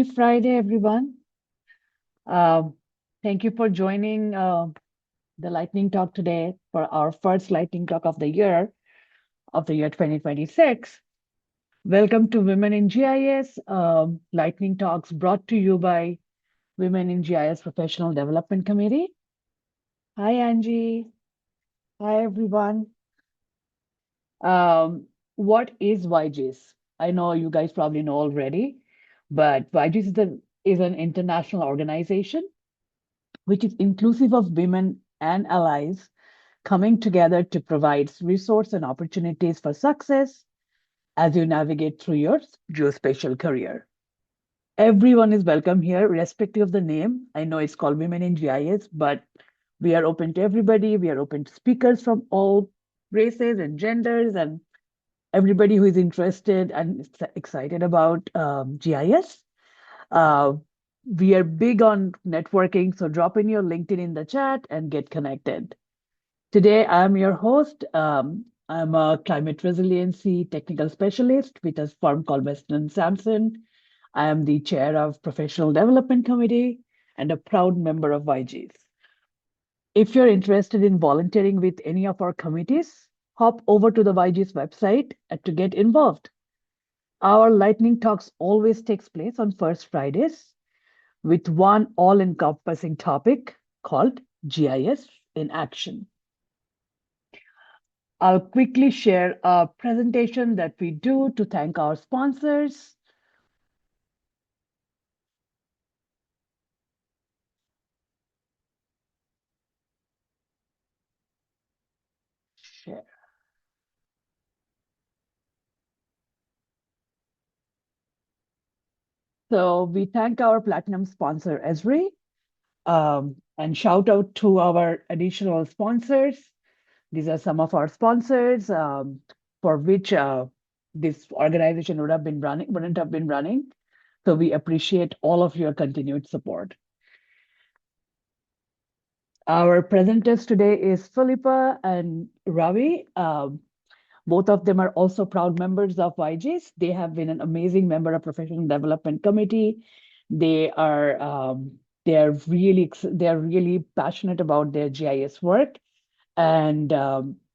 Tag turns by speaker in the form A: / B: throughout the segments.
A: Friday, everyone. Um, Thank you for joining the Lightning Talk today for our first Lightning Talk of the year 2026. Welcome to Women in GIS Lightning Talks brought to you by Women in GIS Professional Development Committee. Hi, Angie. Hi, everyone. What is YGIS? I know you guys probably know already, but YGIS is an international organization which is inclusive of women and allies coming together to provide resources and opportunities for success as you navigate through your geospatial career. Everyone is welcome here, irrespective of the name. I know it's called Women in GIS, but we are open to everybody. We are open to speakers from all races and genders and everybody who is interested and excited about GIS. Uh, we are big on networking, so drop in your LinkedIn in the chat and get connected. Today, I'm your host. I'm a climate resiliency technical specialist with a firm called Weston Sampson. I am the chair of Professional Development Committee and a proud member of YGs. If you're interested in volunteering with any of our committees, hop over to the YG's website to get involved. Our lightning talks always takes place on first Fridays with one all-encompassing topic called GIS in action. I'll quickly share a presentation that we do to thank our sponsors. Share. So we thank our platinum sponsor, Esri, and shout out to our additional sponsors. These are some of our sponsors for which this organization wouldn't have been running. So we appreciate all of your continued support. Our presenters today is Phillipa and Rabi. Both of them are also proud members of YGs. They have been an amazing member of Professional Development Committee. They are really passionate about their GIS work. And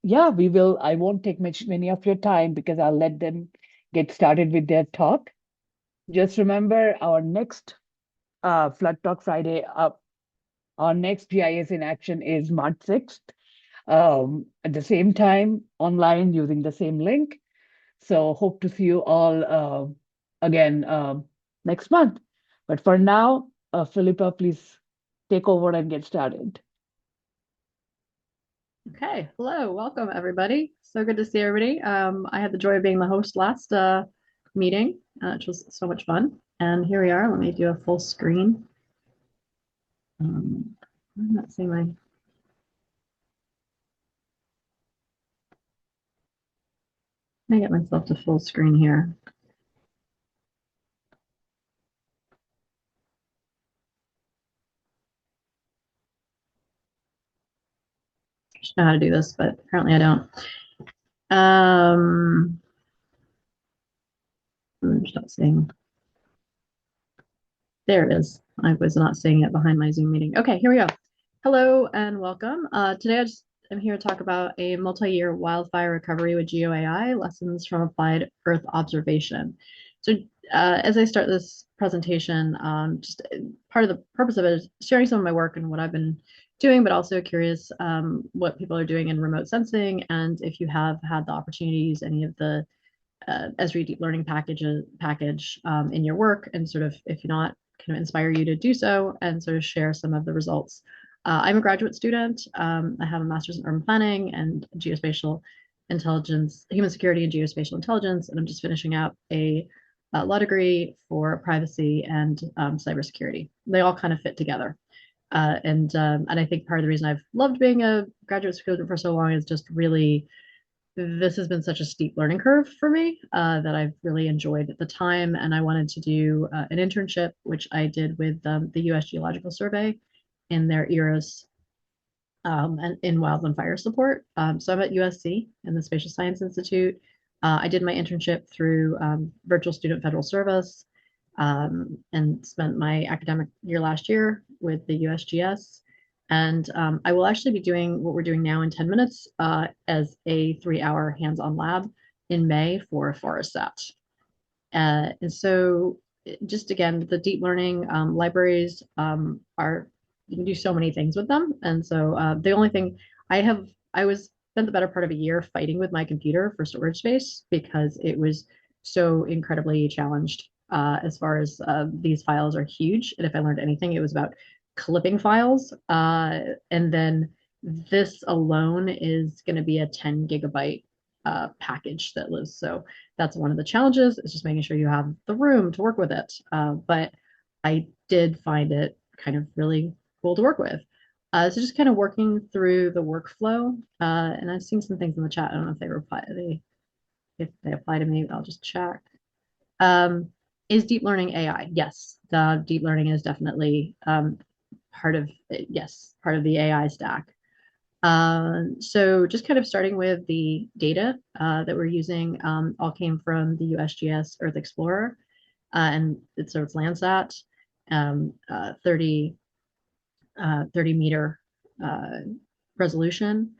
A: yeah, I won't take many of your time because I'll let them get started with their talk. Just remember our next Flood Talk Friday, our next GIS in action is March 6th. At the same time, online using the same link. So hope to see you all again next month. But for now, Phillipa, please take over and get started.
B: Okay, hello, welcome everybody. So good to see everybody. I had the joy of being the host last meeting, which was so much fun. And here we are. Let me do a full screen. I'm not seeing my. Let me get myself to full screen here. I should know how to do this, but apparently I don't. I'm just not seeing. There it is. I was not seeing it behind my Zoom meeting. Okay, here we go. Hello and welcome. Today I'm here to talk about a multi-year wildfire recovery with GeoAI, lessons from applied Earth observation. So as I start this presentation, just part of the purpose of it is sharing some of my work and what I've been doing, but also curious what people are doing in remote sensing, and if you have had the opportunity to use any of the Esri Deep Learning package in your work, and sort of, if you're not, kind of inspire you to do so and sort of share some of the results. I'm a graduate student. I have a master's in urban planning and geospatial intelligence, human security and geospatial intelligence, and I'm just finishing out a law degree for privacy and cybersecurity. They all kind of fit together. And I think part of the reason I've loved being a graduate student for so long is just really this has been such a steep learning curve for me that I've really enjoyed at the time. And I wanted to do an internship, which I did with the US Geological Survey in their ERAS and in wildfire support. So I'm at USC in the Spatial Science Institute. I did my internship through Virtual Student Federal Service. and spent my academic year last year with the USGS. And I will actually be doing what we're doing now in 10 minutes as a 3-hour hands-on lab in May for Forest Sat. And so just again, the deep learning libraries are, you can do so many things with them. And so the only thing I was spent the better part of a year fighting with my computer for storage space because it was so incredibly challenged as far as these files are huge. And if I learned anything, it was about clipping files. And then this alone is going to be a 10 gigabyte package that lives. So that's one of the challenges, is just making sure you have the room to work with it. But I did find it kind of really cool to work with. So just kind of working through the workflow. And I've seen some things in the chat. I don't know if they apply to me. I'll just check. Is deep learning AI? Yes, the deep learning is definitely part of the AI stack. So just kind of starting with the data that we're using, all came from the USGS Earth Explorer, and it's Landsat, 30 meter resolution,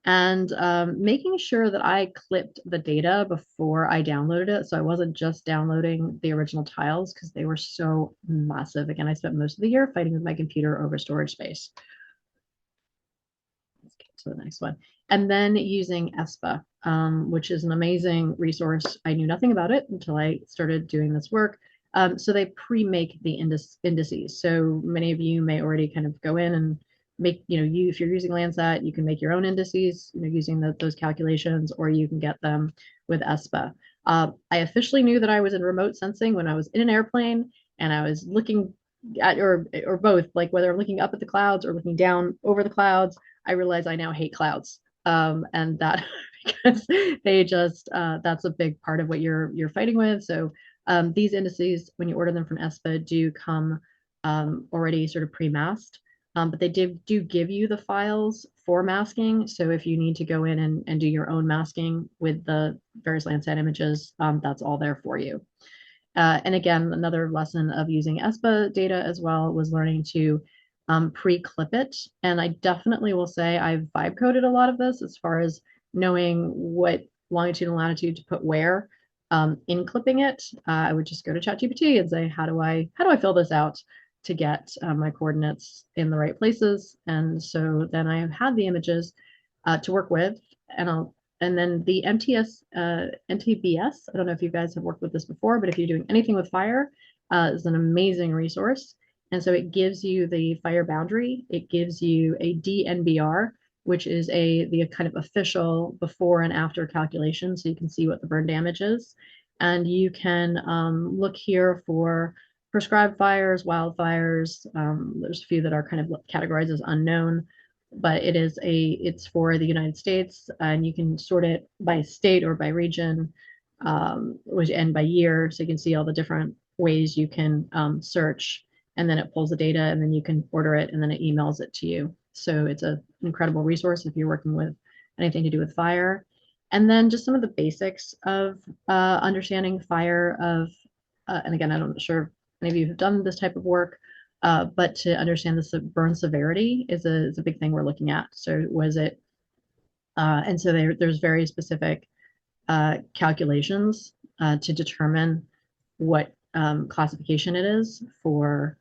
B: and making sure that I clipped the data before I downloaded it. So I wasn't just downloading the original tiles because they were so massive. Again, I spent most of the year fighting with my computer over storage space. Let's get to the next one. And then using ESPA, which is an amazing resource. I knew nothing about it until I started doing this work. So they pre-make the indices. So many of you may already kind of go in and make, if you're using Landsat, you can make your own indices, using those calculations, or you can get them with ESPA. I officially knew that I was in remote sensing when I was in an airplane and I was looking at, or both, like whether I'm looking up at the clouds or looking down over the clouds. I realize I now hate clouds. And that because they just that's a big part of what you're fighting with. So these indices, when you order them from ESPA, do come already sort of pre-masked, but they do give you the files for masking. So if you need to go in and do your own masking with the various Landsat images, that's all there for you. And again, another lesson of using ESPA data as well was learning to pre-clip it. And I definitely will say I've vibe coded a lot of this as far as knowing what longitude and latitude to put where in clipping it. I would just go to ChatGPT and say, how do I fill this out to get my coordinates in the right places? And so then I have had the images to work with, and then the NTBS, I don't know if you guys have worked with this before, but if you're doing anything with fire, is an amazing resource. And so it gives you the fire boundary. It gives you a DNBR, which is the kind of official before and after calculation. So you can see what the burn damage is. And you can look here for prescribed fires, wildfires. There's a few that are kind of categorized as unknown, but it's for the United States, and you can sort it by state or by region, and by year. So you can see all the different ways you can search, and then it pulls the data, and then you can order it, and then it emails it to you. So it's an incredible resource if you're working with anything to do with fire. And then just some of the basics of understanding fire and again, I'm not sure if any of you have done this type of work, but to understand the burn severity is a big thing we're looking at. So was it, and so there's very specific calculations to determine what classification it is for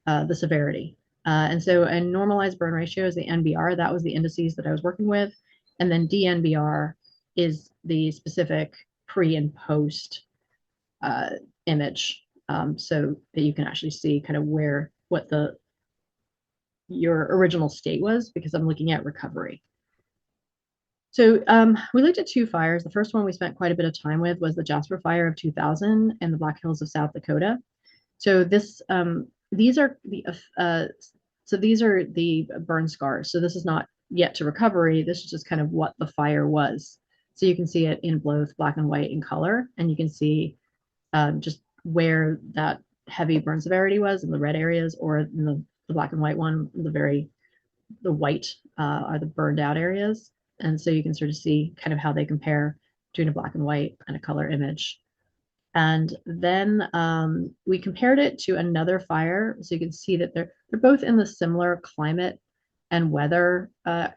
B: the severity. And so a normalized burn ratio is the NBR. That was the indices that I was working with. And then DNBR is the specific pre and post image, so that you can actually see kind of what your original state was, because I'm looking at recovery. So we looked at two fires. The first one we spent quite a bit of time with was the Jasper Fire of 2000 and the Black Hills of South Dakota. So these are the burn scars. So this is not yet to recovery. This is just kind of what the fire was. So you can see it in both black and white in color, and you can see just where that heavy burn severity was in the red areas, or in the black and white one, the white are the burned out areas. And so you can sort of see kind of how they compare between a black and white and a color image. And then we compared it to another fire. So you can see that they're both in the similar climate and weather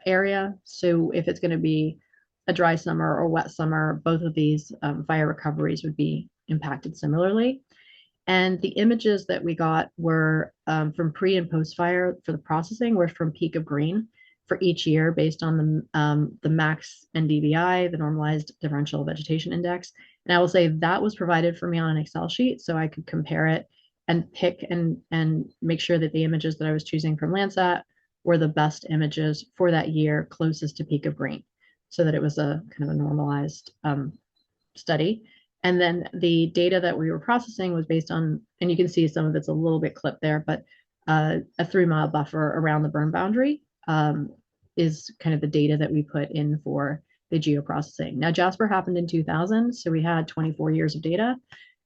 B: area. So if it's going to be a dry summer or wet summer, both of these fire recoveries would be impacted similarly. And the images that we got were from pre and post fire for the processing were from peak of green for each year based on the max NDVI, the normalized differential vegetation index. And I will say that was provided for me on an Excel sheet so I could compare it and pick and make sure that the images that I was choosing from Landsat were the best images for that year closest to peak of green so that it was a kind of a normalized study. And then the data that we were processing was based on, and you can see some of it's a little bit clipped there, but a 3 mile buffer around the burn boundary is kind of the data that we put in for the geoprocessing. Now, Jasper happened in 2000, so we had 24 years of data.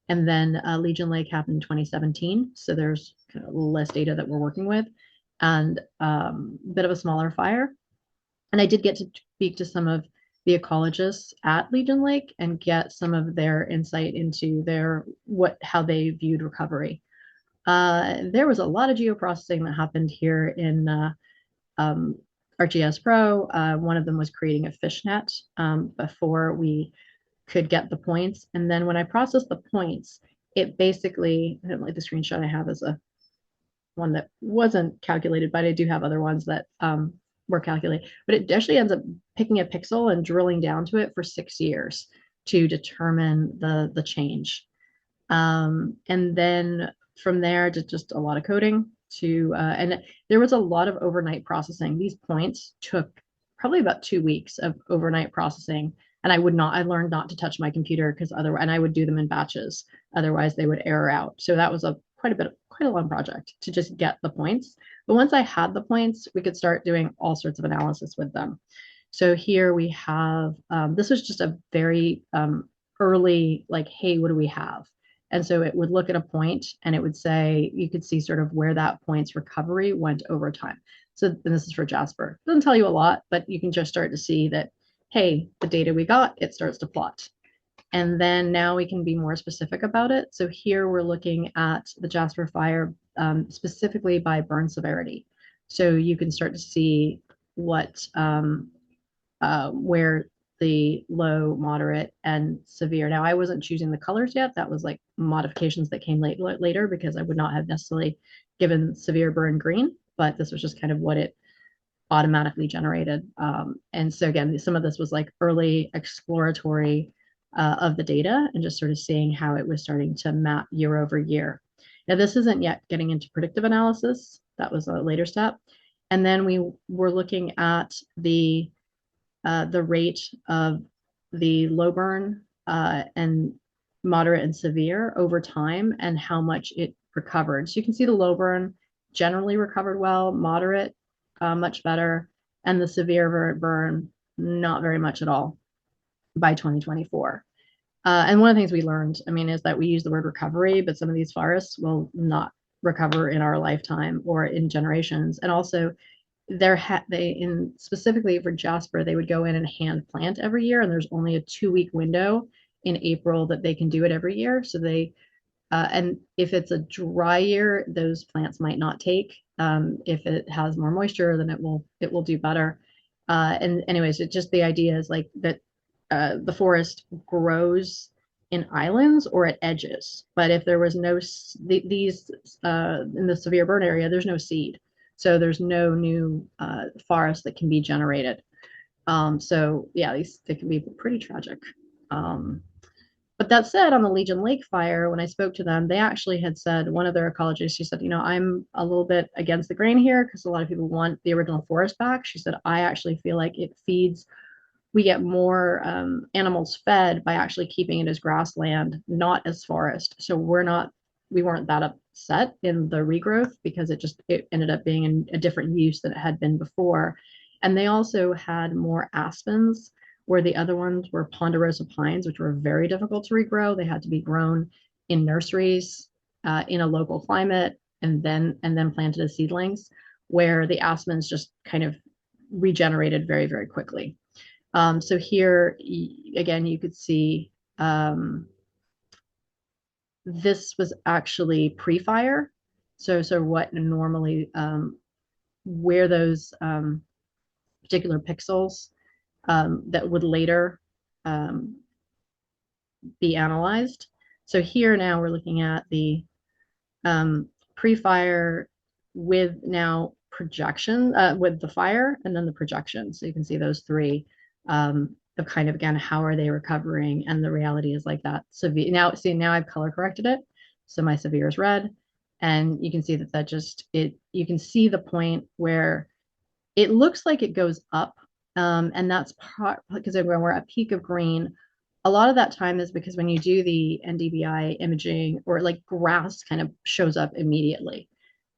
B: And then Legion Lake happened in 2017, so there's kind of less data that we're working with, and a bit of a smaller fire. And I did get to speak to some of the ecologists at Legion Lake and get some of their insight into how they viewed recovery. There was a lot of geoprocessing that happened here in um, ArcGIS Pro. One of them was creating a fishnet before we could get the points. And then when I processed the points, it basically, I don't like the screenshot I have as a one that wasn't calculated, but I do have other ones that were calculated. But it actually ends up picking a pixel and drilling down to it for 6 years to determine the change. And then from there, just a lot of coding and there was a lot of overnight processing. These points took probably about 2 weeks of overnight processing. And I learned not to touch my computer because otherwise, and I would do them in batches. Otherwise they would error out. So that was quite a long project to just get the points. But once I had the points, we could start doing all sorts of analysis with them. So here we have, this was just a very early, like, hey, what do we have? And so it would look at a point and it would say, you could see sort of where that point's recovery went over time. So, and this is for Jasper. It doesn't tell you a lot, but you can just start to see that, hey, the data we got, it starts to plot. And then now we can be more specific about it. So here we're looking at the Jasper fire specifically by burn severity. So you can start to see where the low, moderate, and severe. Now I wasn't choosing the colors yet. That was like modifications that came later because I would not have necessarily given severe burn green, but this was just kind of what it automatically generated. And so again, some of this was like early exploratory of the data and just sort of seeing how it was starting to map year over year. Now, this isn't yet getting into predictive analysis. That was a later step. And then we were looking at the rate of the low burn and moderate and severe over time and how much it recovered. So you can see the low burn generally recovered well, moderate much better, and the severe burn not very much at all by 2024. And one of the things we learned, I mean, is that we use the word recovery, but some of these forests will not recover in our lifetime or in generations. And also, specifically for Jasper, they would go in and hand plant every year, and there's only a 2 week window in April that they can do it every year. So and if it's a dry year, those plants might not take. If it has more moisture, then it will do better. And anyways, it just the idea is like that the forest grows in islands or at edges. But if there was no these in the severe burn area, there's no seed, so there's no new forest that can be generated. So yeah, they can be pretty tragic. But that said, on the Legion Lake fire, when I spoke to them, they actually had said, one of their ecologists, she said, I'm a little bit against the grain here because a lot of people want the original forest back. She said, I actually feel like we get more animals fed by actually keeping it as grassland, not as forest. So we weren't that upset in the regrowth because it ended up being a different use than it had been before. And they also had more aspens where the other ones were ponderosa pines, which were very difficult to regrow. They had to be grown in nurseries in a local climate and then planted as seedlings, where the aspens just kind of regenerated very, very quickly. So here, again, you could see this was actually pre-fire. So what normally where those particular pixels that would later um, be analyzed. So here now we're looking at the pre-fire with now projection with the fire and then the projection. So you can see those three of kind of again how are they recovering, and the reality is like that severe. Now see, now I've color corrected it, so my severe is red, and you can see that just it. You can see the point where it looks like it goes up, and that's part because when we're at peak of green, a lot of that time is because when you do the NDVI imaging or like grass kind of shows up immediately.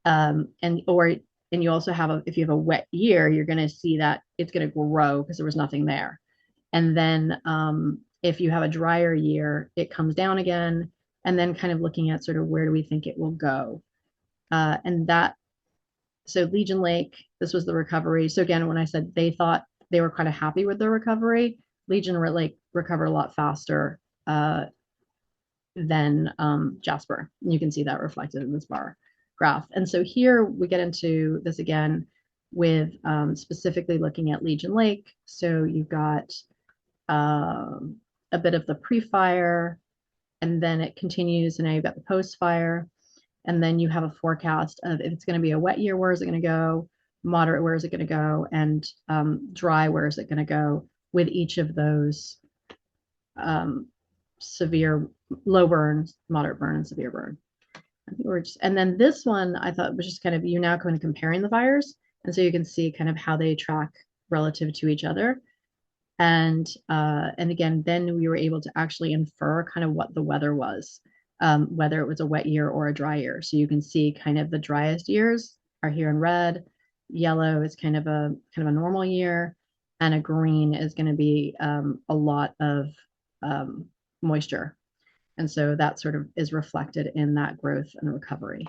B: And you also have if you have a wet year, you're going to see that it's going to grow because there was nothing there. And then if you have a drier year, it comes down again. And then kind of looking at sort of where do we think it will go. And that, so Legion Lake, this was the recovery. So again, when I said they thought they were kind of happy with their recovery, Legion Lake recovered a lot faster than Jasper. And you can see that reflected in this bar graph. And so here we get into this again with specifically looking at Legion Lake. So you've got a bit of the pre-fire, and then it continues, and now you've got the post-fire, and then you have a forecast of if it's going to be a wet year, where is it going to go, moderate, where is it going to go, and dry, where is it going to go with each of those severe, low burn, moderate burn, and severe burn. I think we're just, and then this one I thought was just kind of, you're now kind of comparing the fires, and so you can see kind of how they track relative to each other. And again, then we were able to actually infer kind of what the weather was, whether it was a wet year or a dry year. So you can see kind of the driest years are here in red, yellow is kind of a normal year, and a green is going to be a lot of moisture. And so that sort of is reflected in that growth and recovery.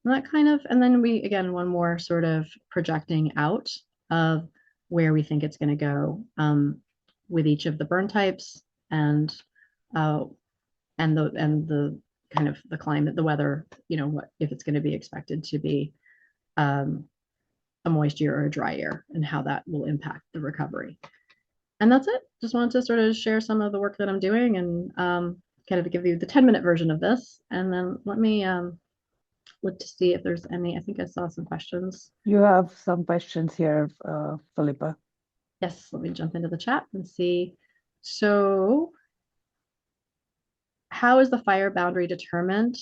B: And that kind of, and then we, again, one more sort of projecting out of where we think it's going to go with each of the burn types and the kind of the climate, the weather, you know, what if it's going to be expected to be a moist year or a dry year, and how that will impact the recovery. And that's it. Just wanted to sort of share some of the work that I'm doing and kind of give you the 10-minute version of this. And then let me look to see if there's any. I think I saw some questions.
A: You have some questions here, Philippa.
B: Yes, let me jump into the chat and see. So how is the fire boundary determined?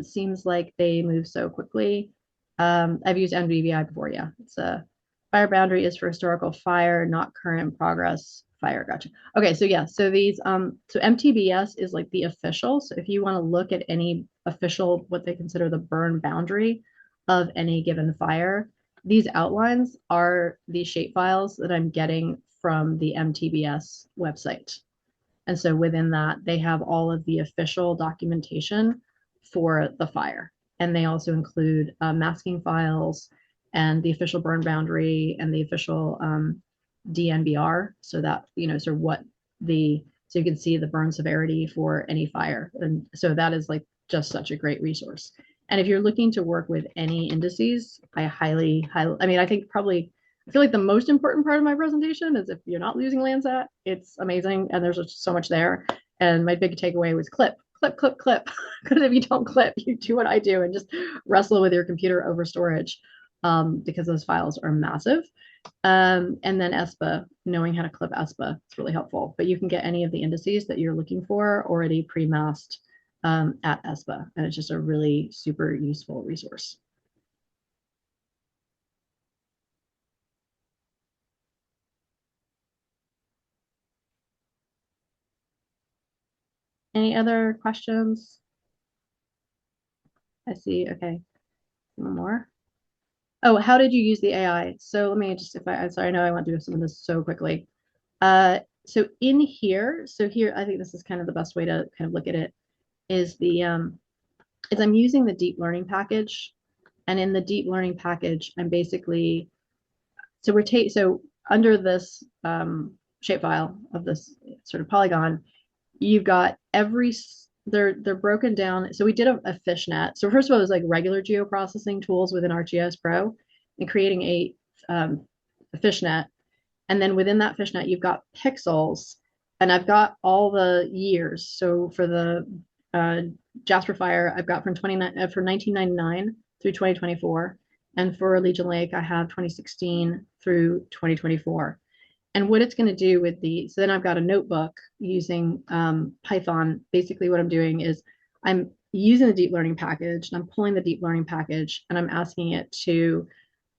B: Seems like they move so quickly. I've used NVBI before, yeah. It's a fire boundary is for historical fire, not current progress fire. Gotcha. Okay, so yeah, so these so MTBS is like the official. So if you want to look at any official, what they consider the burn boundary of any given fire, these outlines are the shapefiles that I'm getting from the MTBS website. And so within that, they have all of the official documentation for the fire. And they also include masking files and the official burn boundary and the official DNBR. So that, you know, sort of what so you can see the burn severity for any fire. And so that is like just such a great resource. And if you're looking to work with any indices, I highly, I mean, I think probably, I feel like the most important part of my presentation is if you're not using Landsat, it's amazing. And there's just so much there. And my big takeaway was clip. Because if you don't clip, you do what I do and just wrestle with your computer over storage because those files are massive. And then ESPA, knowing how to clip ESPA, it's really helpful. But you can get any of the indices that you're looking for already pre-masked at ESPA. And it's just a really super useful resource. Any other questions? I see. Okay. One more. Oh, how did you use the AI? So let me just, I'm sorry, I know I want to do some of this so quickly. So in here, so here, I think this is kind of the best way to kind of look at it is is I'm using the deep learning package. And in the deep learning package, I'm basically, so so under this shapefile of this sort of polygon, you've got every they're broken down. So we did a fishnet. So first of all, it was like regular geoprocessing tools within ArcGIS Pro and creating a fishnet. And then within that fishnet, you've got pixels. And I've got all the years. So for the uh, Jasper Fire, I've got from 1999 through 2024. And for Legion Lake, I have 2016 through 2024. And what it's going to do with so then I've got a notebook using Python. Basically, what I'm doing is I'm using the deep learning package and I'm pulling the deep learning package and I'm asking it to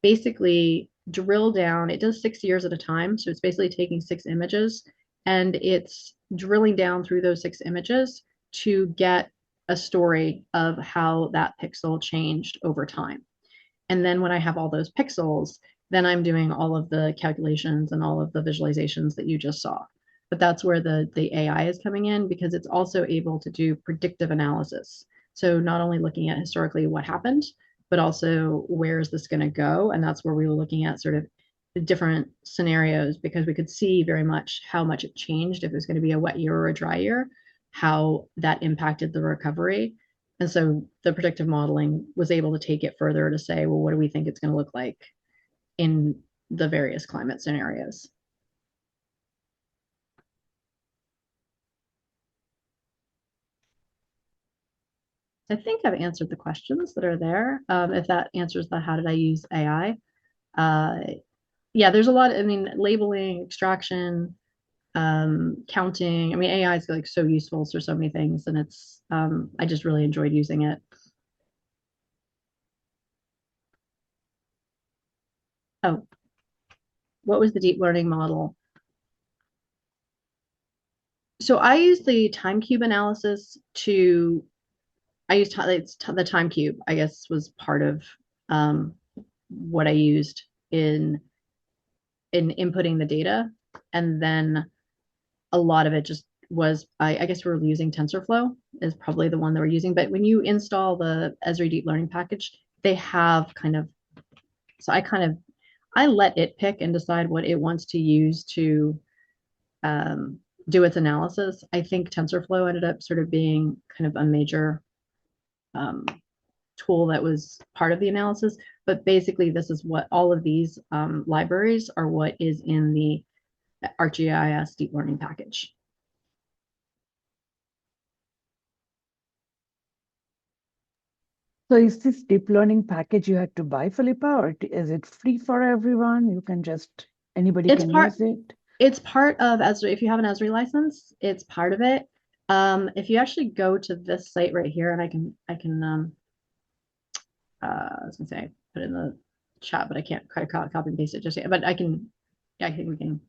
B: basically drill down. It does 6 years at a time. So it's basically taking 6 images and it's drilling down through those 6 images to get a story of how that pixel changed over time. And then when I have all those pixels, then I'm doing all of the calculations and all of the visualizations that you just saw. But that's where the AI is coming in because it's also able to do predictive analysis. So not only looking at historically what happened, but also where is this going to go? And that's where we were looking at sort of the different scenarios because we could see very much how much it changed if it was going to be a wet year or a dry year, how that impacted the recovery. And so the predictive modeling was able to take it further to say, well, what do we think it's going to look like in the various climate scenarios? I think I've answered the questions that are there. If that answers the how did I use AI? Uh, yeah, there's a lot. I mean, labeling, extraction, counting. I mean, AI is like so useful for so many things, and I just really enjoyed using it. Oh, what was the deep learning model? So I use the time cube analysis to I used the time cube, I guess, was part of um, what I used in inputting the data, and then a lot of it just was I guess we're using TensorFlow is probably the one that we're using. But when you install the Esri deep learning package, they have kind of so I let it pick and decide what it wants to use to um, do its analysis. I think TensorFlow ended up sort of being kind of a major um, tool that was part of the analysis. But basically, this is what all of these libraries are what is in the ArcGIS deep learning package.
A: So is this deep learning package you had to buy, Philippa, or is it free for everyone? You can just, anybody
B: It's
A: can
B: part
A: use it?
B: it's part of Esri. If you have an Esri license, it's part of it. If you actually go to this site right here, and I can I was gonna say put it in the chat, but I can't quite copy and paste it just yet. But I can, yeah, I think we can.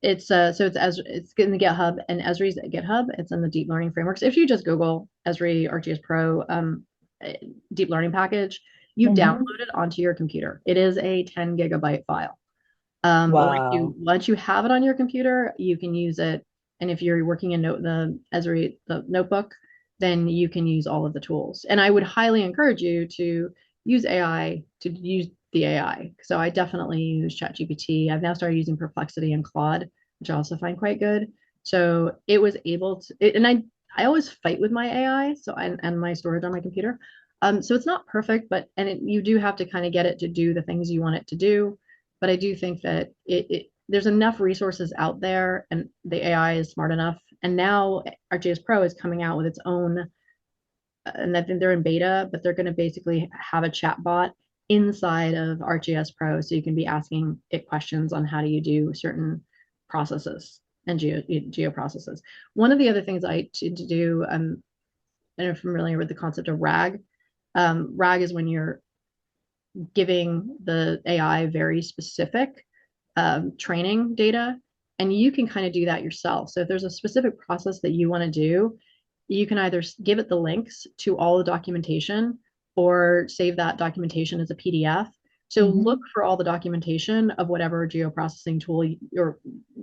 B: It's so it's in the GitHub and Esri's at GitHub. It's in the deep learning frameworks. If you just Google Esri ArcGIS Pro deep learning package, you
A: Mm-hmm.
B: download it onto your computer. It is a 10 gigabyte file. But
A: Wow.
B: once you have it on your computer, you can use it. And if you're working in the Esri the notebook, then you can use all of the tools. And I would highly encourage you to use AI to use the AI. So I definitely use ChatGPT. I've now started using Perplexity and Claude, which I also find quite good. So it was able to, and I always fight with my AI, and my storage on my computer. So it's not perfect, but you do have to kind of get it to do the things you want it to do. But I do think that there's enough resources out there, and the AI is smart enough. And now ArcGIS Pro is coming out with its own, and I think they're in beta, but they're going to basically have a chat bot inside of ArcGIS Pro, so you can be asking it questions on how do you do certain processes and geo processes. One of the other things I tend to do, and I'm familiar with the concept of RAG. RAG is when you're giving the AI very specific training data, and you can kind of do that yourself. So if there's a specific process that you want to do, you can either give it the links to all the documentation or save that documentation as a PDF. So look
A: Mm-hmm.
B: for all the documentation of whatever geoprocessing tool or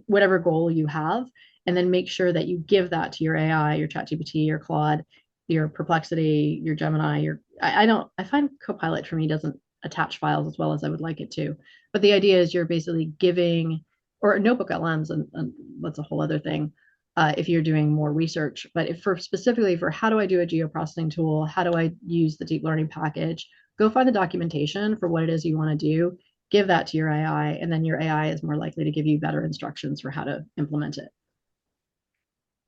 B: whatever goal you have, and then make sure that you give that to your AI, your ChatGPT, your Claude, your Perplexity, your Gemini. I find Copilot for me doesn't attach files as well as I would like it to. But the idea is you're basically giving, or Notebook LMs, and that's a whole other thing. if you're doing more research. But if for specifically for how do I do a geoprocessing tool, how do I use the deep learning package, go find the documentation for what it is you want to do, give that to your AI, and then your AI is more likely to give you better instructions for how to implement it.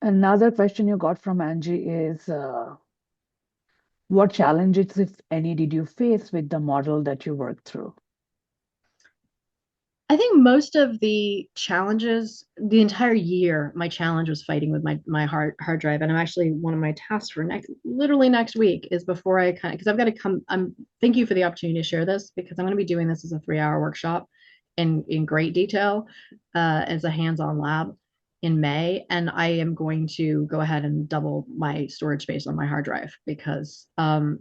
A: Another question you got from Angie is what challenges, if any, did you face with the model that you worked through?
B: I think most of the challenges, the entire year, my challenge was fighting with my hard drive. And I'm actually one of my tasks for literally next week is before I kind of, because I've got to come. Thank you for the opportunity to share this because I'm going to be doing this as a 3-hour workshop in great detail as a hands-on lab in May, and I am going to go ahead and double my storage space on my hard drive because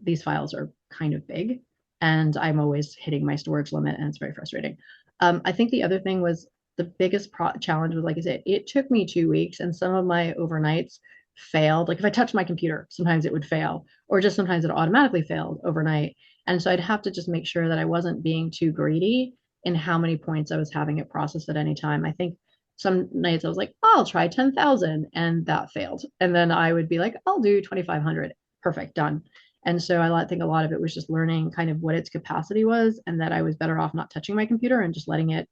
B: these files are kind of big, and I'm always hitting my storage limit, and it's very frustrating. I think the other thing was the biggest challenge was, like I said, it took me 2 weeks, and some of my overnights failed. Like if I touched my computer, sometimes it would fail, or just sometimes it automatically failed overnight. And so I'd have to just make sure that I wasn't being too greedy in how many points I was having it processed at any time. I think some nights I was like, oh, I'll try 10,000, and that failed. And then I would be like, I'll do 2,500. Perfect, done. And so I think a lot of it was just learning kind of what its capacity was and that I was better off not touching my computer and just letting it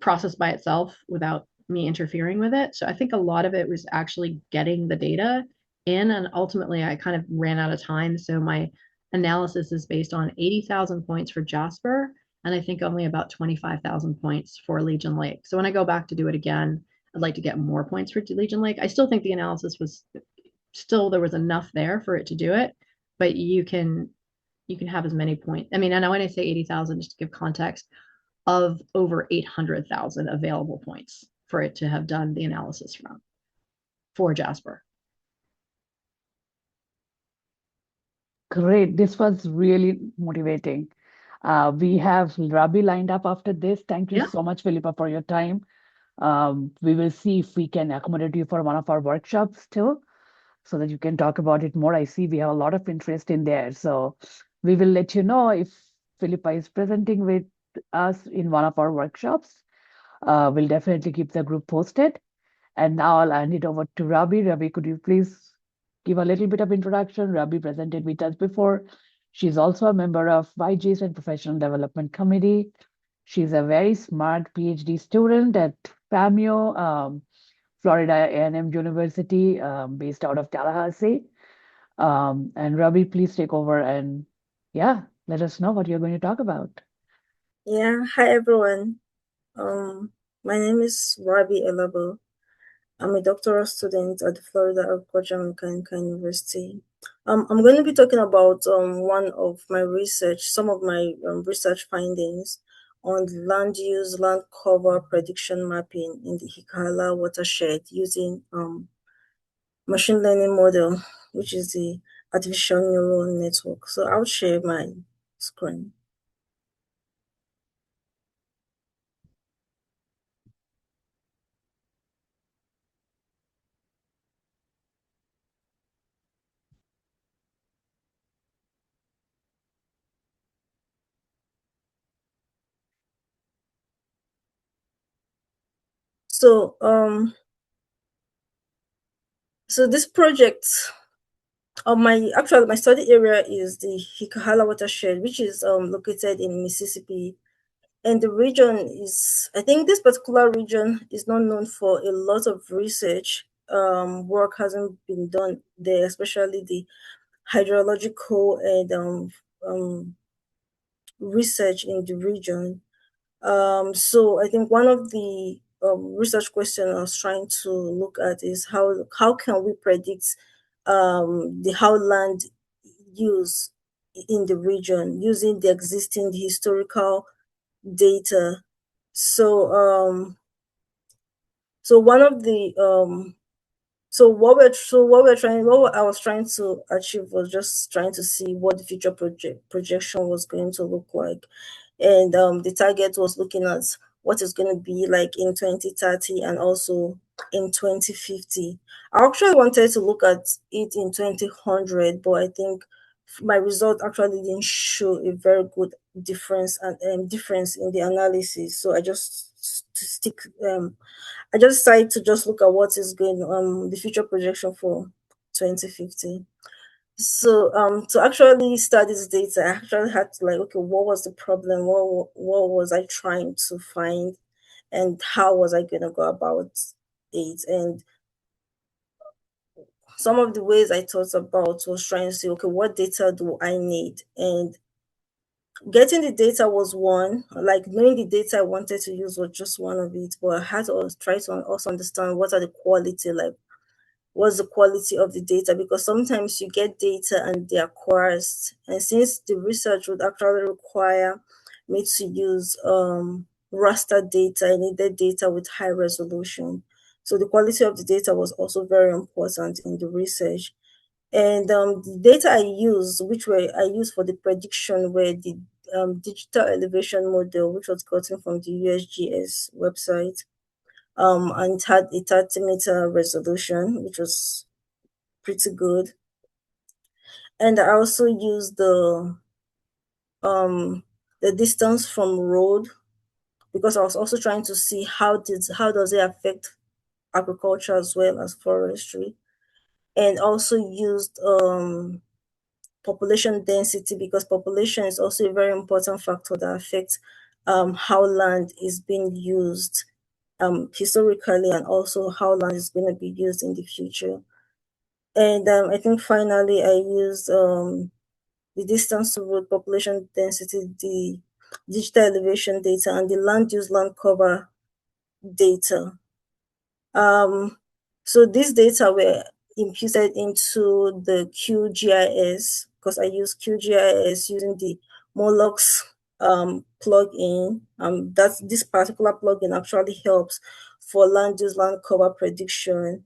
B: process by itself without me interfering with it. So I think a lot of it was actually getting the data in. And ultimately, I kind of ran out of time. So my analysis is based on 80,000 points for Jasper. And I think only about 25,000 points for Legion Lake. So when I go back to do it again, I'd like to get more points for Legion Lake. I still think the analysis was still, there was enough there for it to do it, but you can have as many points. I mean, I know when I say 80,000, just to give context, of over 800,000 available points for it to have done the analysis from for Jasper.
A: Great. This was really motivating. We have Rabi lined up after this. Thank you
B: Yeah.
A: so much, Philippa, for your time. We will see if we can accommodate you for one of our workshops too, so that you can talk about it more. I see we have a lot of interest in there. So we will let you know if Philippa is presenting with us in one of our workshops. We'll definitely keep the group posted. And now I'll hand it over to Rabi. Rabi, could you please give a little bit of introduction? Rabi presented with us before. She's also a member of YG's and Professional Development Committee. She's a very smart PhD student at FAMU, Florida A&M University, based out of Tallahassee. And Rabi, please take over and yeah, let us know what you're going to talk about.
C: Yeah, hi everyone. My name is Rabi Elabo. I'm a doctoral student at the Florida Agricultural and Mechanical University. I'm going to be talking about one of my research, some of my research findings on land use, land cover prediction mapping in the Hickahala watershed using machine learning model, which is the artificial neural network. So I'll share my screen. So so this project, my study area is the Hickahala watershed, which is located in Mississippi, and the region is, I think this particular region is not known for a lot of research. Work hasn't been done there, especially the hydrological and research in the region. So I think one of the research questions I was trying to look at is how can we predict the how land use in the region using the existing historical data. So so one of the what I was trying to achieve was just trying to see what the future projection was going to look like. And the target was looking at what it's going to be like in 2030 and also in 2050. I actually wanted to look at it in 2000, but I think my result actually didn't show a very good difference and difference in the analysis. So I just stick. I just decided to just look at what is going the future projection for 2050. So to actually study this data, I actually had to like, okay, what was the problem? What was I trying to find, and how was I gonna go about it? And some of the ways I thought about was trying to say, okay, what data do I need? And getting the data was one, like knowing the data I wanted to use was just one of it. But I had to try to also understand what are the quality, like what's the quality of the data, because sometimes you get data and they are coarse. And since the research would actually require me to use raster data, I needed data with high resolution. So the quality of the data was also very important in the research. And the data I used, I used for the prediction, were the digital elevation model, which was gotten from the USGS website. And it had a 30-meter resolution, which was pretty good. And I also used the distance from road, because I was also trying to see how does it affect agriculture as well as forestry. And also used population density, because population is also a very important factor that affects how land is being used historically, and also how land is going to be used in the future. And I think finally I used the distance to road, population density, the digital elevation data, and the land use land cover data. So these data were imputed into the QGIS, because I use QGIS using the MOLUSCE plugin. This particular plugin actually helps for land use land cover prediction.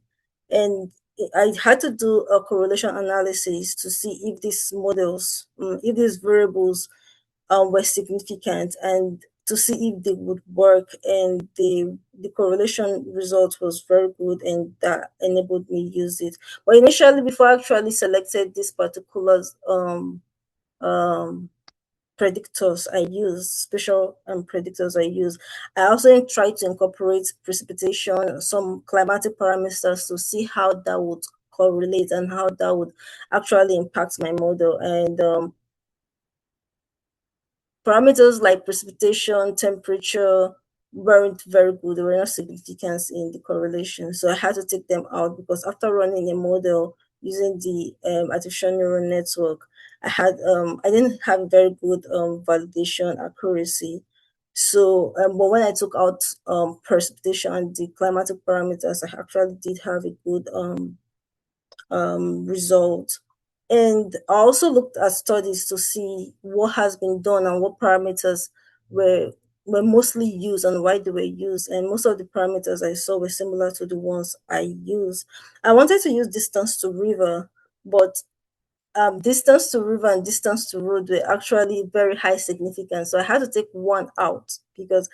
C: And I had to do a correlation analysis to see if these models, if these variables were significant, and to see if they would work. And the correlation result was very good, and that enabled me use it. But initially, before I actually selected these particular um, predictors I use, special predictors I use, I also tried to incorporate precipitation, some climatic parameters, to see how that would correlate and how that would actually impact my model. And parameters like precipitation, temperature weren't very good. They were not significant in the correlation. So I had to take them out, because after running a model using the artificial neural network, I didn't have very good validation accuracy. So, but when I took out precipitation and the climatic parameters, I actually did have a good result. And I also looked at studies to see what has been done and what parameters were were mostly used and why they were used. And most of the parameters I saw were similar to the ones I use. I wanted to use distance to river, but distance to river and distance to road were actually very high significance. So I had to take one out, because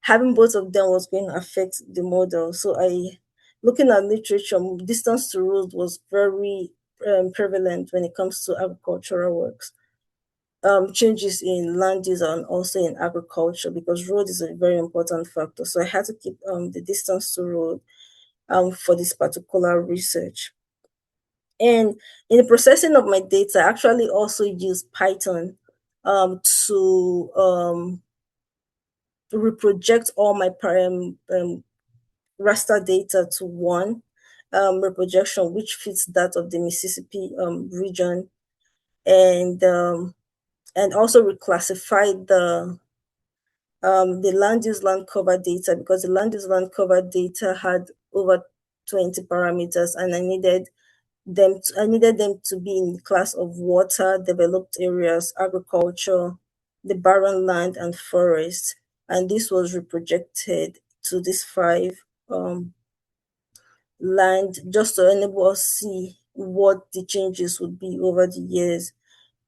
C: having both of them was going to affect the model. So looking at literature, distance to road was very prevalent when it comes to agricultural works. Changes in land use and also in agriculture, because road is a very important factor. So I had to keep the distance to road for this particular research. And in the processing of my data, I actually also use Python to reproject all my raster data to one reprojection, which fits that of the Mississippi region, and also reclassify the land use land cover data, because the land use land cover data had over 20 parameters, and I needed them to be in the class of water, developed areas, agriculture, the barren land, and forest. And this was reprojected to these five land, just to enable us see what the changes would be over the years.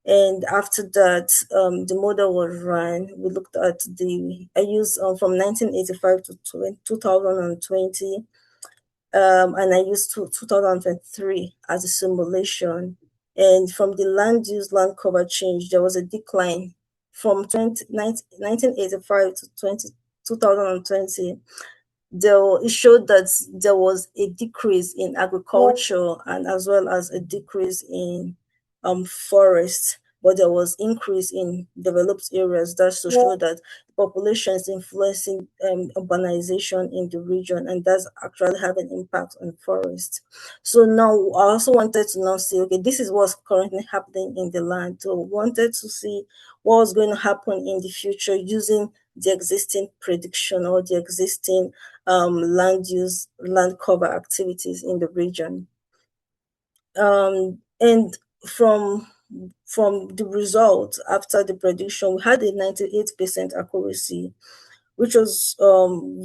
C: And after that, the model was run. We looked at I used from 1985 to 2020, and I used 2023 as a simulation. And from the land use land cover change, there was a decline from 1985 to 2020, it showed that there was a decrease in agriculture and as well as a decrease in forests, but there was increase in developed areas. That's to show that population is influencing urbanization in the region, and that's actually having impact on forests. So now I also wanted to now see, okay, this is what's currently happening in the land. So wanted to see what was going to happen in the future using the existing prediction or the existing land use, land cover activities in the region. And from the results after the prediction, we had a 98% accuracy, which was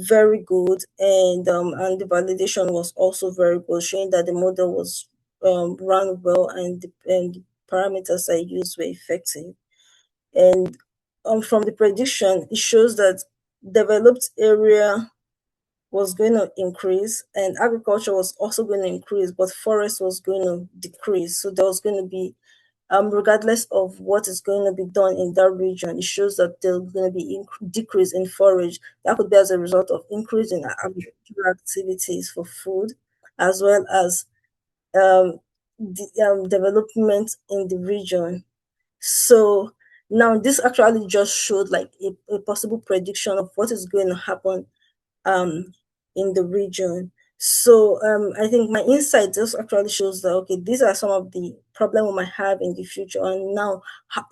C: very good, and the validation was also very good, showing that the model was run well and the parameters I used were effective. And from the prediction, it shows that developed area was going to increase and agriculture was also going to increase, but forest was going to decrease. So there was going to be, regardless of what is going to be done in that region, it shows that there's going to be decrease in forage. That could be as a result of increase in agricultural activities for food, as well as development in the region. So now this actually just showed like a possible prediction of what is going to happen in the region. So I think my insight just actually shows that, okay, these are some of the problems we might have in the future. And now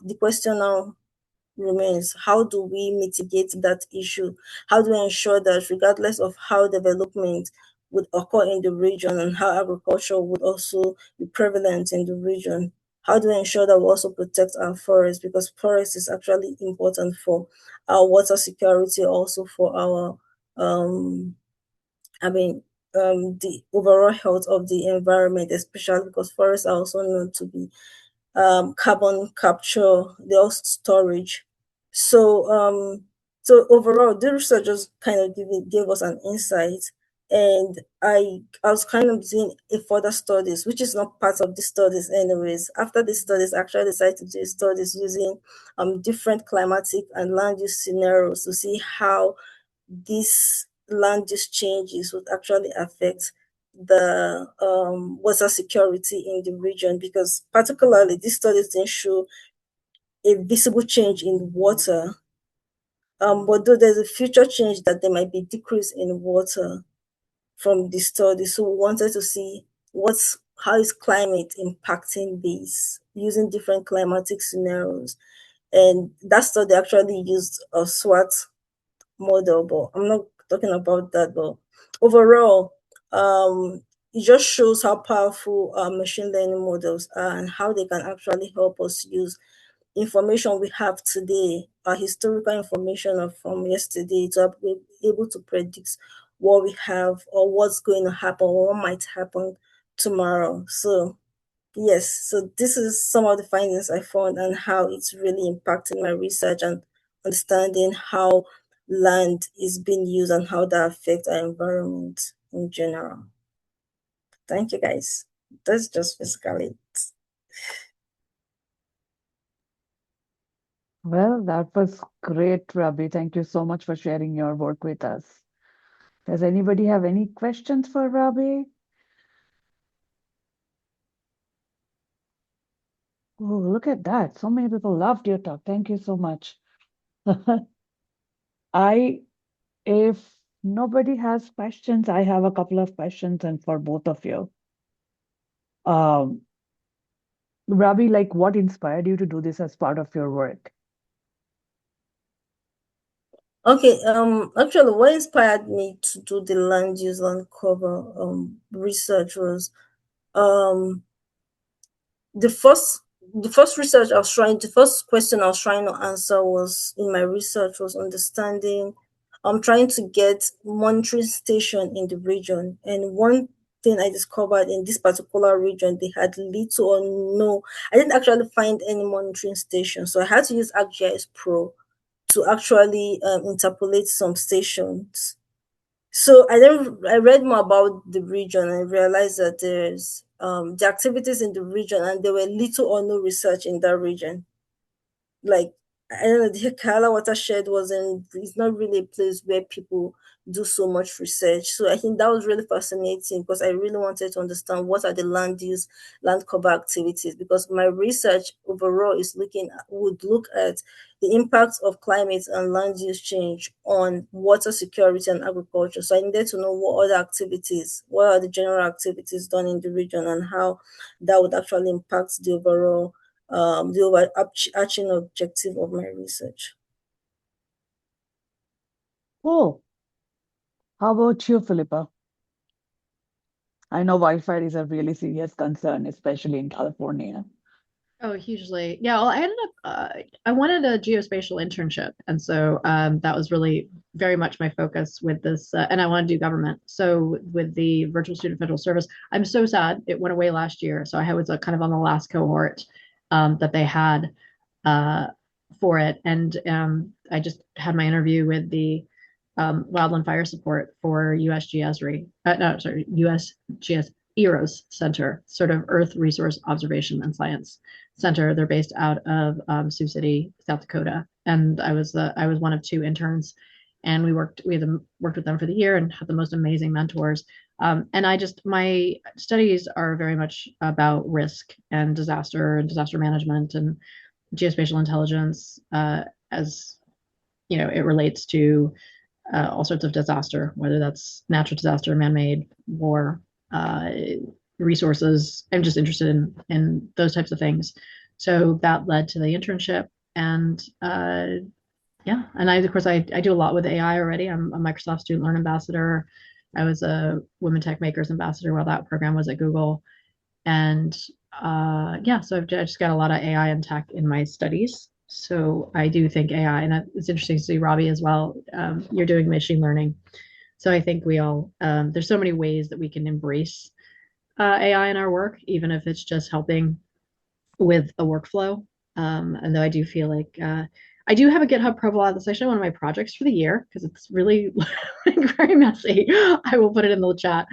C: the question now remains, how do we mitigate that issue? How do we ensure that regardless of how development would occur in the region and how agriculture would also be prevalent in the region, how do we ensure that we also protect our forests? Because forest is actually important for our water security, also for our the overall health of the environment, especially because forests are also known to be carbon capture, they also storage. So overall, the research just kind of gave us an insight, and I was kind of doing a further studies, which is not part of the studies anyways. After the studies, I actually decided to do studies using different climatic and land use scenarios to see how these land use changes would actually affect the water security in the region, because particularly these studies didn't show a visible change in water, but though there's a future change that there might be decrease in water from the study. So we wanted to see how is climate impacting this using different climatic scenarios. And that study actually used a SWOT model, but I'm not talking about that. But overall, it just shows how powerful machine learning models are and how they can actually help us use information we have today, our historical information from yesterday, to be able to predict what we have or what's going to happen or what might happen tomorrow. So yes, so this is some of the findings I found and how it's really impacting my research and understanding how land is being used and how that affects our environment in general. Thank you, guys. That's just basically it.
A: Well, that was great, Rabi. Thank you so much for sharing your work with us. Does anybody have any questions for Rabi? Oh, look at that. So many people loved your talk. Thank you so much. I, if nobody has questions, I have a couple of questions and for both of you. Um, Rabi, like what inspired you to do this as part of your work?
C: Okay, actually, what inspired me to do the land use land cover research was the first research I was trying the first question I was trying to answer was in my research was understanding. I'm trying to get monitoring station in the region, and one thing I discovered in this particular region, they had little or no. I didn't actually find any monitoring station, so I had to use ArcGIS Pro to actually interpolate some stations. So I read more about the region and realized that there's the activities in the region, and there were little or no research in that region. Like I don't know, the Hickahala Watershed it's not really a place where people do so much research. So I think that was really fascinating because I really wanted to understand what are the land use, land cover activities, because my research overall would look at the impact of climate and land use change on water security and agriculture. So I needed to know what are the general activities done in the region and how that would actually impact the overarching objective of my research.
A: Cool. How about you, Philippa? I know wildfire is a really serious concern, especially in California.
B: Oh, hugely. Yeah, well, I ended up I wanted a geospatial internship, and so that was really very much my focus with this, and I want to do government. So with the virtual student federal service, I'm so sad it went away last year. So I was kind of on the last cohort that they had uh, for it, and I just had my interview with the Wildland Fire Support for USGS no, sorry, USGS EROS Center, sort of Earth Resource Observation and Science Center. They're based out of Sioux City, South Dakota, and I was one of two interns, and we had worked with them for the year and had the most amazing mentors. And my studies are very much about risk and disaster management and geospatial intelligence as it relates to all sorts of disaster, whether that's natural disaster, man-made, war, uh, resources. I'm just interested in those types of things. So that led to the internship, and yeah, and of course I do a lot with AI already. I'm a Microsoft Student Learn Ambassador. I was a Women Tech Makers Ambassador while that program was at Google, and yeah, so I just got a lot of AI and tech in my studies. So I do think AI, and it's interesting to see Rabi as well. You're doing machine learning. So I think there's so many ways that we can embrace AI in our work, even if it's just helping with a workflow. And though I do feel like I do have a GitHub profile. That's actually one of my projects for the year because it's really very messy. I will put it in the chat.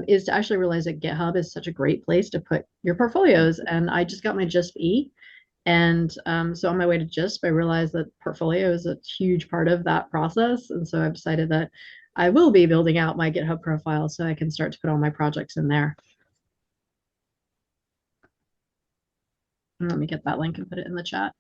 B: Is to actually realize that GitHub is such a great place to put your portfolios. And I just got my JISP E. And so on my way to JISP, I realized that portfolio is a huge part of that process. And so I've decided that I will be building out my GitHub profile so I can start to put all my projects in there. Let me get that link and put it in the chat.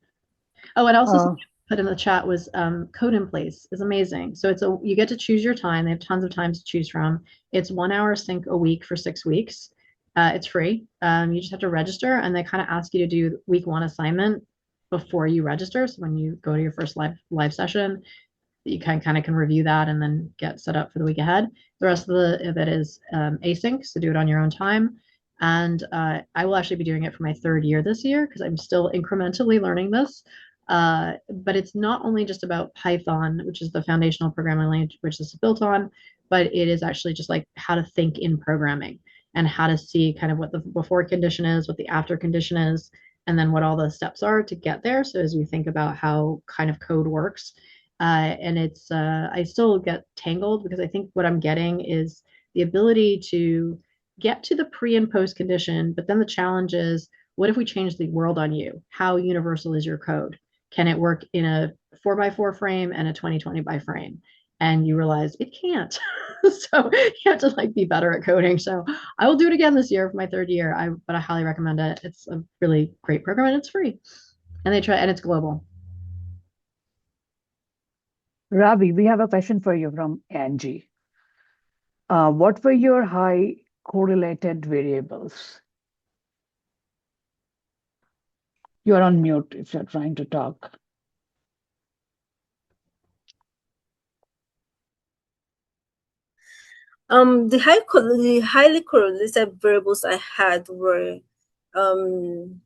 B: Oh, and also
A: Uh,
B: put in the chat was Code in Place is amazing. So you get to choose your time. They have tons of times to choose from. It's 1 hour sync a week for 6 weeks. It's free. You just have to register, and they kind of ask you to do week one assignment before you register. So when you go to your first live session, you kind of can review that and then get set up for the week ahead. The rest of it is async, so do it on your own time. And I will actually be doing it for my third year this year because I'm still incrementally learning this. But it's not only just about Python, which is the foundational programming language which this is built on, but it is actually just like how to think in programming and how to see kind of what the before condition is, what the after condition is, and then what all the steps are to get there. So as we think about how kind of code works, and I still get tangled because I think what I'm getting is the ability to get to the pre and post condition, but then the challenge is, what if we change the world on you? How universal is your code? Can it work in a 4x4 frame and a 2020 by frame? And you realize it can't. So you have to like be better at coding. So I will do it again this year for my third year. But I highly recommend it. It's a really great program and it's free. And it's global.
A: Ravi, we have a question for you from Angie. What were your high correlated variables? You are on mute if you're trying to talk.
C: The highly correlated variables I had were um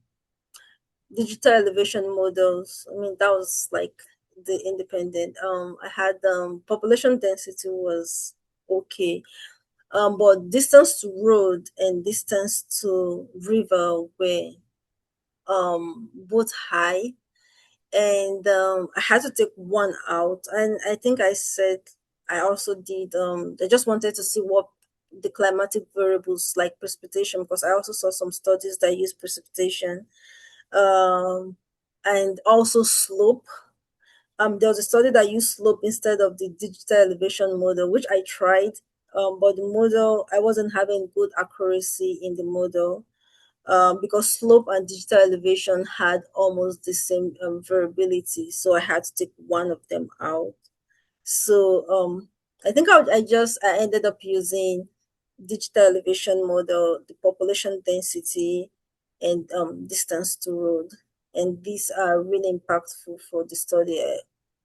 C: digital elevation models. I mean, that was like the independent. I had population density was okay. But distance to road and distance to river were both high, and I had to take one out. And I think I said I also did. I just wanted to see what the climatic variables like precipitation, because I also saw some studies that use precipitation, um, and also slope. there was a study that used slope instead of the digital elevation model, which I tried, but the model, I wasn't having good accuracy in the model, because slope and digital elevation had almost the same variability. So I had to take one of them out. So I think I ended up using digital elevation model, the population density, and distance to road. And these are really impactful for the study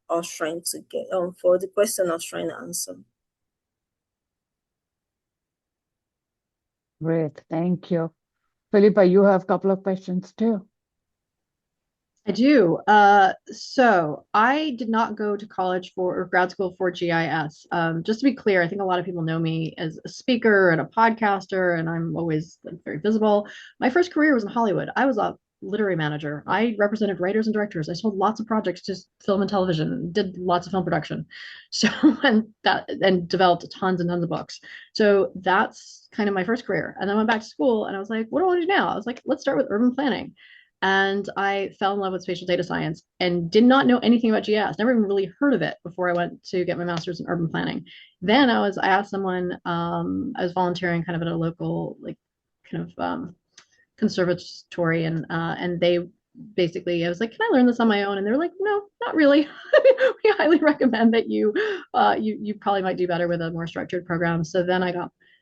C: I was trying to get, for the question I was trying to answer.
A: Great, thank you. Philippa, you have a couple of questions too.
B: I do. So I did not go to college for or grad school for GIS. Just to be clear, I think a lot of people know me as a speaker and a podcaster, and I'm always like, very visible. My first career was in Hollywood. I was a literary manager. I represented writers and directors. I sold lots of projects to film and television, did lots of film production. So and developed tons and tons of books. So that's kind of my first career. And then I went back to school and I was like, what do I want to do now? I was like, let's start with urban planning. And I fell in love with spatial data science and did not know anything about GIS. Never even really heard of it before I went to get my master's in urban planning. Then I asked someone, I was volunteering kind of at a local like kind of conservatory, and they basically, I was like, can I learn this on my own? And they were like, no, not really. We highly recommend that you probably might do better with a more structured program. So then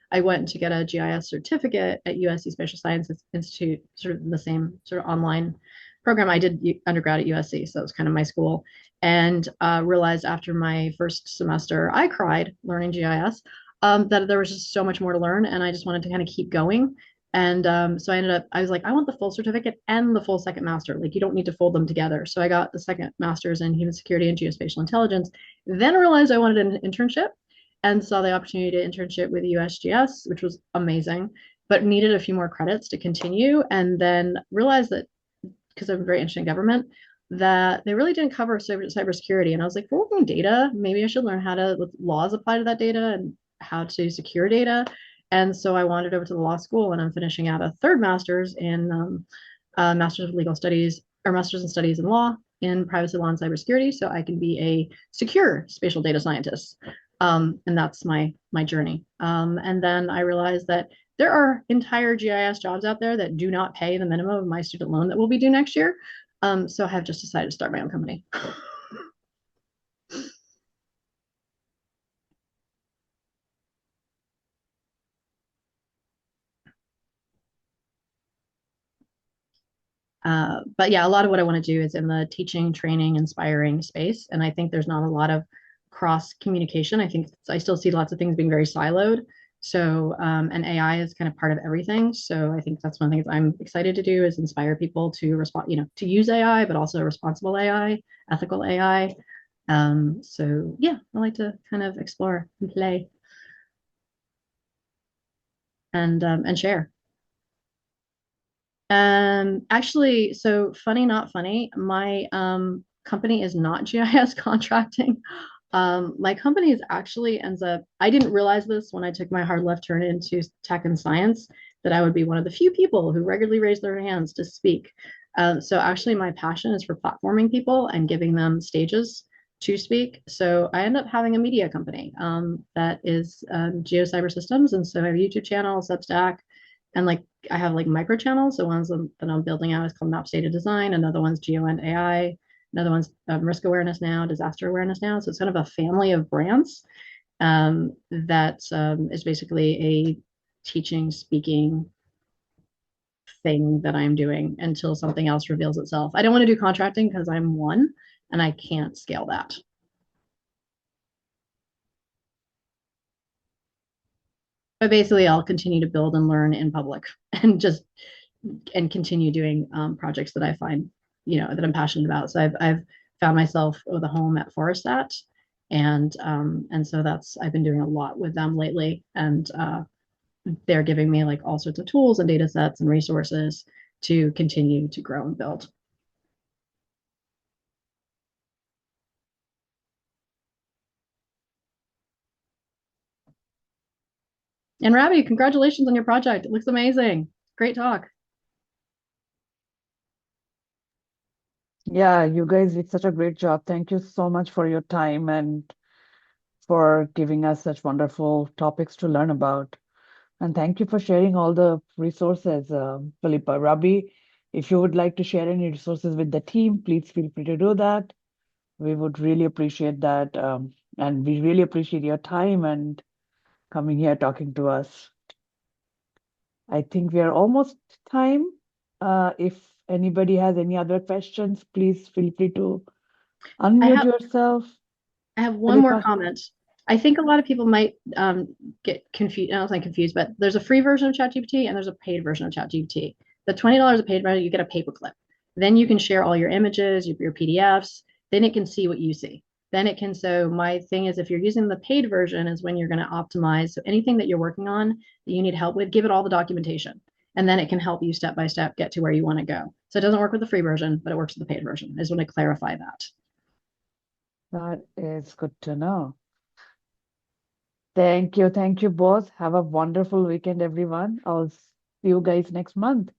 B: I went to get a GIS certificate at USC Spatial Science Institute, sort of the same sort of online program I did undergrad at USC. So it was kind of my school. And realized after my first semester, I cried learning GIS, that there was just so much more to learn. And I just wanted to kind of keep going. And so I was like, I want the full certificate and the full second master. Like, you don't need to fold them together. So I got the second master's in human security and geospatial intelligence, then realized I wanted an internship and saw the opportunity to internship with USGS, which was amazing, but needed a few more credits to continue. And then realized that because I'm very interested in government, that they really didn't cover cybersecurity. And I was like, for working data, maybe I should learn how to laws apply to that data and how to secure data. And so I wandered over to the law school, and I'm finishing out a third master's in master's of legal studies or master's in studies in law in privacy law and cybersecurity, so I can be a secure spatial data scientist. And that's my journey. And then I realized that there are entire GIS jobs out there that do not pay the minimum of my student loan that will be due next year. So I have just decided to start my own company. But yeah, a lot of what I want to do is in the teaching, training, inspiring space. And I think there's not a lot of cross communication. I think I still see lots of things being very siloed. So, and AI is kind of part of everything. So I think that's one of the things I'm excited to do is inspire people to respond, to use AI, but also responsible AI, ethical AI. So yeah, I like to kind of explore and play and share. Actually, so funny, not funny. My company is not GIS contracting. My company is actually ends up, I didn't realize this when I took my hard left turn into tech and science, that I would be one of the few people who regularly raise their hands to speak. So actually my passion is for platforming people and giving them stages to speak. So I end up having a media company that is Geo Cyber Systems. And so I have a YouTube channel, Substack, and like I have like micro channels. So ones that I'm building out is called Maps Data Design. Another one's Geo and AI. Another one's risk awareness now, disaster awareness now. So it's kind of a family of brands that is basically a teaching, speaking thing that I'm doing until something else reveals itself. I don't want to do contracting because I'm one and I can't scale that. But basically, I'll continue to build and learn in public and just and continue doing projects that I find, that I'm passionate about. So I've found myself with a home at Forestat, and so I've been doing a lot with them lately, and they're giving me like all sorts of tools and data sets and resources to continue to grow and build. And Rabi, congratulations on your project. It looks amazing. Great talk.
A: Yeah, you guys did such a great job. Thank you so much for your time and for giving us such wonderful topics to learn about. And thank you for sharing all the resources, Philippa. Rabi, if you would like to share any resources with the team, please feel free to do that. We would really appreciate that. And we really appreciate your time and coming here talking to us. I think we are almost time. If anybody has any other questions, please feel free to
B: I
A: unmute
B: have
A: yourself.
B: I have one more
A: Philippa.
B: comment. I think a lot of people might get confused. I don't think confused, but there's a free version of ChatGPT and there's a paid version of ChatGPT. The $20 a paid version, you get a paperclip. Then you can share all your images, your PDFs. Then it can see what you see. Then it can. So my thing is, if you're using the paid version, is when you're going to optimize. So anything that you're working on that you need help with, give it all the documentation, and then it can help you step by step get to where you want to go. So it doesn't work with the free version, but it works with the paid version. I just want to clarify that.
A: That is good to know. Thank you. Thank you both. Have a wonderful weekend, everyone. I'll see you guys next month.